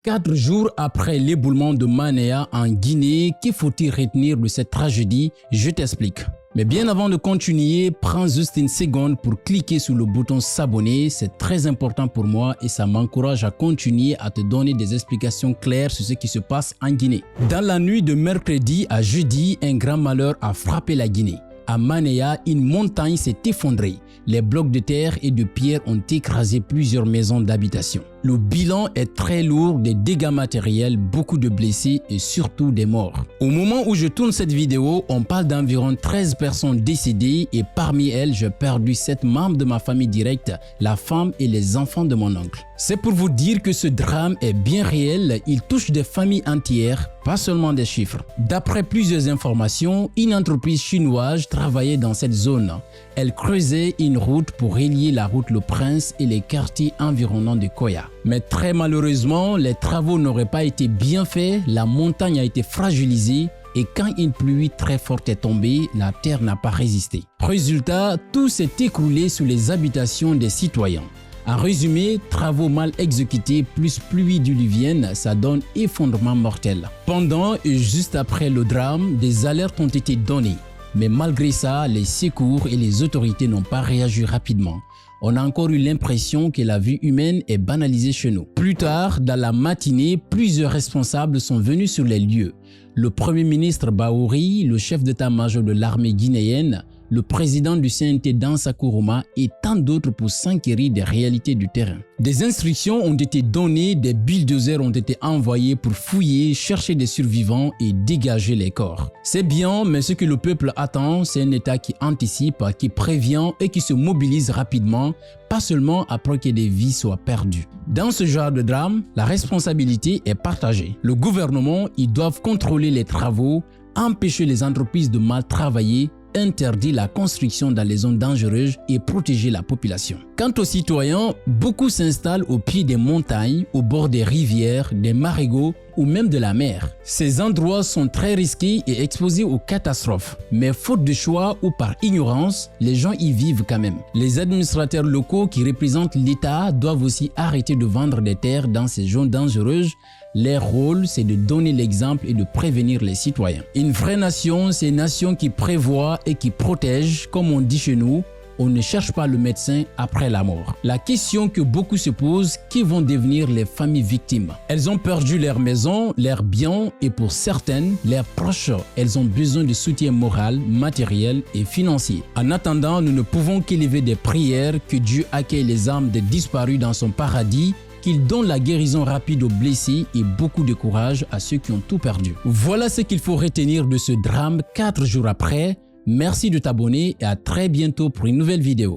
4 jours après l'éboulement de Manéa en Guinée, qu'il faut-il retenir de cette tragédie? Je t'explique. Mais bien avant de continuer, prends juste une seconde pour cliquer sur le bouton s'abonner, c'est très important pour moi et ça m'encourage à continuer à te donner des explications claires sur ce qui se passe en Guinée. Dans la nuit de mercredi à jeudi, un grand malheur a frappé la Guinée. À Manéa, une montagne s'est effondrée. Les blocs de terre et de pierre ont écrasé plusieurs maisons d'habitation. Le bilan est très lourd, des dégâts matériels, beaucoup de blessés et surtout des morts. Au moment où je tourne cette vidéo, on parle d'environ 13 personnes décédées et parmi elles, j'ai perdu 7 membres de ma famille directe, la femme et les enfants de mon oncle. C'est pour vous dire que ce drame est bien réel, il touche des familles entières, pas seulement des chiffres. D'après plusieurs informations, une entreprise chinoise travaillait dans cette zone. Elle creusait une route pour relier la route Le Prince et les quartiers environnants de Koya. Mais très malheureusement, les travaux n'auraient pas été bien faits, la montagne a été fragilisée et quand une pluie très forte est tombée, la terre n'a pas résisté. Résultat, tout s'est écroulé sur les habitations des citoyens. En résumé, travaux mal exécutés plus pluie diluvienne, ça donne effondrement mortel. Pendant et juste après le drame, des alertes ont été données. Mais malgré ça, les secours et les autorités n'ont pas réagi rapidement. On a encore eu l'impression que la vie humaine est banalisée chez nous. Plus tard, dans la matinée, plusieurs responsables sont venus sur les lieux. Le Premier ministre Bahouri, le chef d'état-major de l'armée guinéenne, le président du CNT Dansa Kourouma et tant d'autres pour s'enquérir des réalités du terrain. Des instructions ont été données, des bulldozers ont été envoyés pour fouiller, chercher des survivants et dégager les corps. C'est bien, mais ce que le peuple attend, c'est un État qui anticipe, qui prévient et qui se mobilise rapidement, pas seulement après que des vies soient perdues. Dans ce genre de drame, la responsabilité est partagée. Le gouvernement, ils doivent contrôler les travaux, empêcher les entreprises de mal travailler, interdire la construction dans les zones dangereuses et protéger la population. Quant aux citoyens, beaucoup s'installent au pied des montagnes, au bord des rivières, des marégots ou même de la mer. Ces endroits sont très risqués et exposés aux catastrophes. Mais faute de choix ou par ignorance, les gens y vivent quand même. Les administrateurs locaux qui représentent l'État doivent aussi arrêter de vendre des terres dans ces zones dangereuses. Leur rôle, c'est de donner l'exemple et de prévenir les citoyens. Une vraie nation, c'est une nation qui prévoit et qui protège, comme on dit chez nous. On ne cherche pas le médecin après la mort. La question que beaucoup se posent, qui vont devenir les familles victimes? Elles ont perdu leur maison, leurs biens et pour certaines, leurs proches, elles ont besoin de soutien moral, matériel et financier. En attendant, nous ne pouvons qu'élever des prières que Dieu accueille les âmes des disparus dans son paradis, qu'il donne la guérison rapide aux blessés et beaucoup de courage à ceux qui ont tout perdu. Voilà ce qu'il faut retenir de ce drame 4 jours après. Merci de t'abonner et à très bientôt pour une nouvelle vidéo.